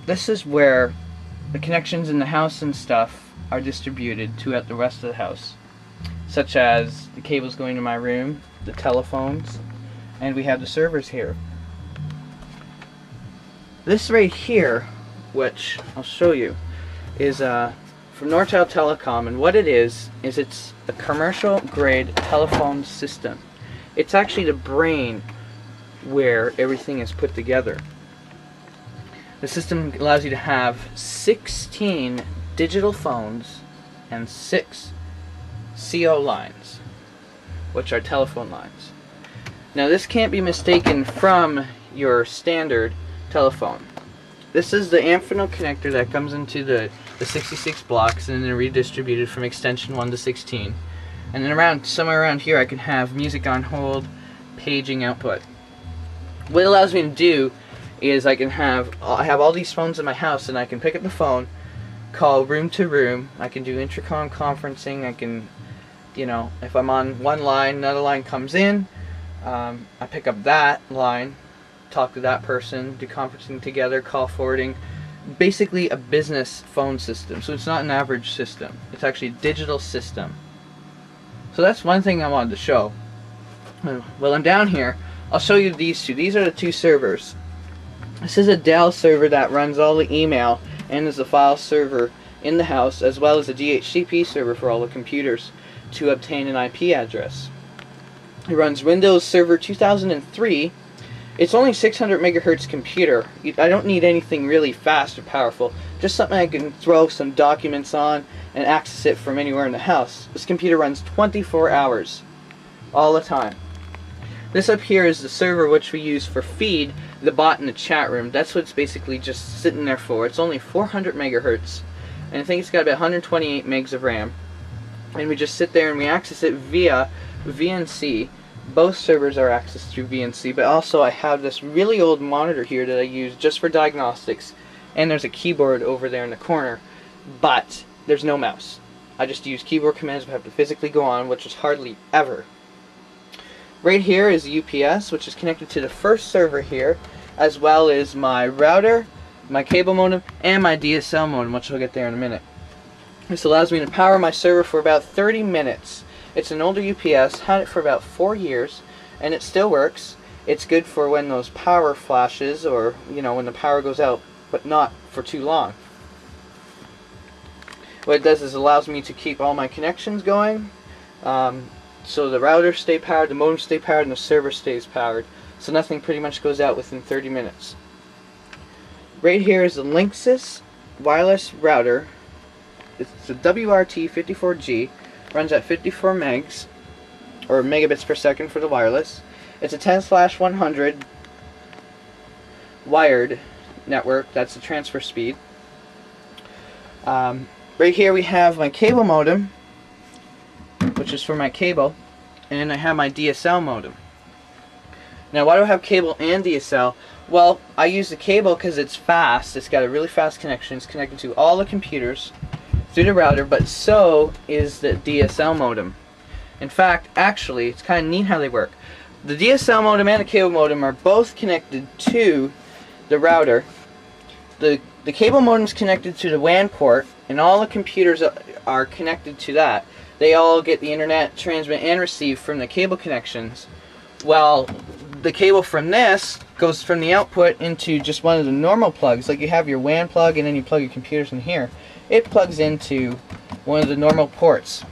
this is where the connections in the house and stuff are distributed to at the rest of the house, such as the cables going to my room, the telephones, and we have the servers here. This right here, which I'll show you, is from Nortel Telecom, and what it is it's a commercial grade telephone system. It's actually the brain where everything is put together. The system allows you to have 16 digital phones and 6 CO lines, which are telephone lines. Now this can't be mistaken from your standard telephone. This is the Amphenol connector that comes into the 66 blocks and then redistributed from extension 1 to 16. And then somewhere around here I can have music on hold, paging output. What it allows me to do is I have all these phones in my house, and I can pick up the phone, call room to room. I can do intercom conferencing. I can, if I'm on one line, another line comes in, I pick up that line, talk to that person, do conferencing together, call forwarding. Basically a business phone system. So it's not an average system. It's actually a digital system. So that's one thing I wanted to show. While I'm down here, I'll show you these two. These are the two servers. This is a Dell server that runs all the email and is a file server in the house, as well as a DHCP server for all the computers to obtain an IP address. It runs Windows Server 2003. It's only 600 megahertz computer. I don't need anything really fast or powerful. Just something I can throw some documents on and access it from anywhere in the house. This computer runs 24 hours, all the time. This up here is the server which we use for feed the bot in the chat room. That's what it's basically just sitting there for. It's only 400 megahertz, and I think it's got about 128 megs of RAM. And we just sit there and we access it via VNC. Both servers are accessed through VNC, but also I have this really old monitor here that I use just for diagnostics, and there's a keyboard over there in the corner, but there's no mouse. I just use keyboard commands but have to physically go on, which is hardly ever. Right here is the UPS, which is connected to the first server here, as well as my router, my cable modem, and my DSL modem, which I'll get there in a minute. This allows me to power my server for about 30 minutes. It's an older UPS, had it for about 4 years, and it still works. It's good for when those power flashes, or when the power goes out, but not for too long. What it does is allows me to keep all my connections going, so the router stay powered, the modem stay powered, and the server stays powered, so nothing pretty much goes out within 30 minutes. Right here is the Linksys wireless router. It's a WRT54G. Runs at 54 megs, or megabits per second for the wireless. It's a 10/100 wired network. That's the transfer speed. Right here we have my cable modem, which is for my cable, and I have my DSL modem. Now, why do I have cable and DSL? Well, I use the cable because it's fast. It's got a really fast connection. It's connected to all the computers through the router, but so is the DSL modem. In fact, actually, it's kind of neat how they work. The DSL modem and the cable modem are both connected to the router. The cable modem is connected to the WAN port, and all the computers are connected to that. They all get the internet, transmit, and receive from the cable connections. Well, the cable from this goes from the output into just one of the normal plugs, like you have your WAN plug and then you plug your computers in here. It plugs into one of the normal ports.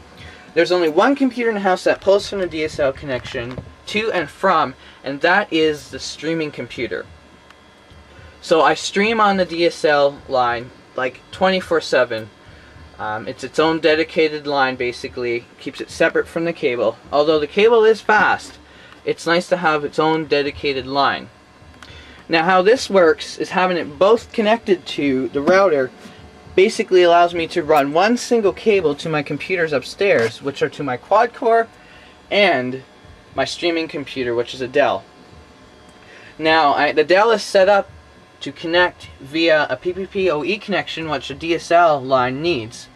There's only one computer in the house that pulls from the DSL connection to and from, and that is the streaming computer. So I stream on the DSL line like 24/7. It's its own dedicated line, basically. Keeps it separate from the cable. Although the cable is fast, it's nice to have its own dedicated line. Now how this works is having it both connected to the router basically allows me to run one single cable to my computers upstairs, which are to my quad core and my streaming computer, which is a Dell. Now the Dell is set up to connect via a PPPoE connection, which a DSL line needs.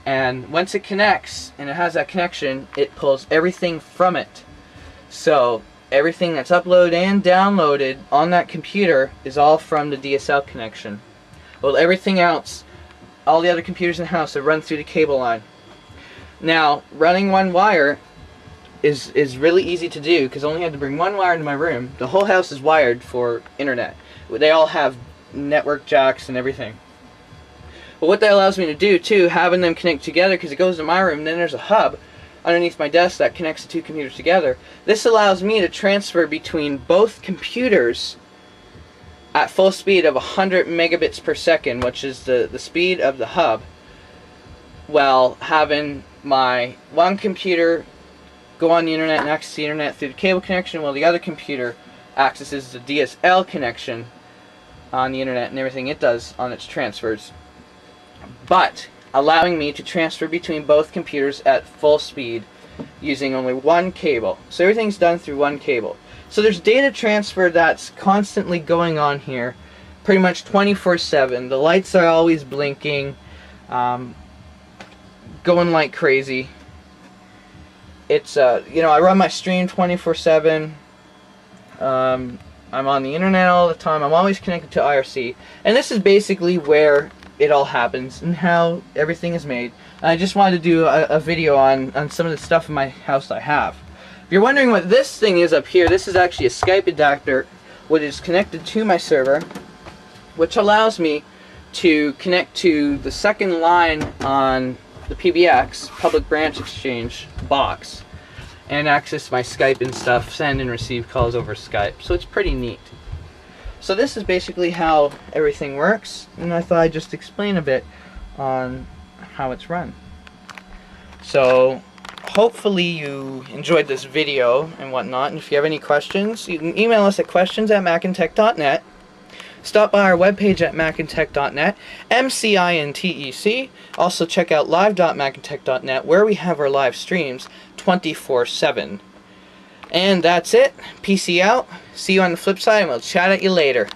And once it connects and it has that connection, it pulls everything from it. So everything that's uploaded and downloaded on that computer is all from the DSL connection. Well, everything else, all the other computers in the house, are run through the cable line. Now, running one wire is really easy to do because I only had to bring one wire into my room. The whole house is wired for internet. They all have network jacks and everything. But what that allows me to do too, having them connect together, because it goes to my room, and then there's a hub underneath my desk that connects the two computers together. This allows me to transfer between both computers at full speed of 100 megabits per second, which is the speed of the hub, while having my one computer go on the internet and access the internet through the cable connection, while the other computer accesses the DSL connection on the internet and everything it does on its transfers, but allowing me to transfer between both computers at full speed using only one cable. So everything's done through one cable. So there's data transfer that's constantly going on here, pretty much 24/7. The lights are always blinking, going like crazy. It's you know, I run my stream 24/7. I'm on the internet all the time. I'm always connected to IRC, and this is basically where it all happens and how everything is made. And I just wanted to do a video on some of the stuff in my house I have. If you're wondering what this thing is up here, this is actually a Skype adapter which is connected to my server, which allows me to connect to the second line on the PBX, Public Branch Exchange box, and access my Skype and stuff, send and receive calls over Skype. So it's pretty neat. So this is basically how everything works, and I thought I'd just explain a bit on how it's run. So hopefully you enjoyed this video and whatnot, and if you have any questions, you can email us at questions@McInTEC.net. Stop by our webpage at McInTEC.net, MCINTEC. Also check out live.McInTEC.net, where we have our live streams 24/7. And that's it. PC out. See you on the flip side, and we'll chat at you later.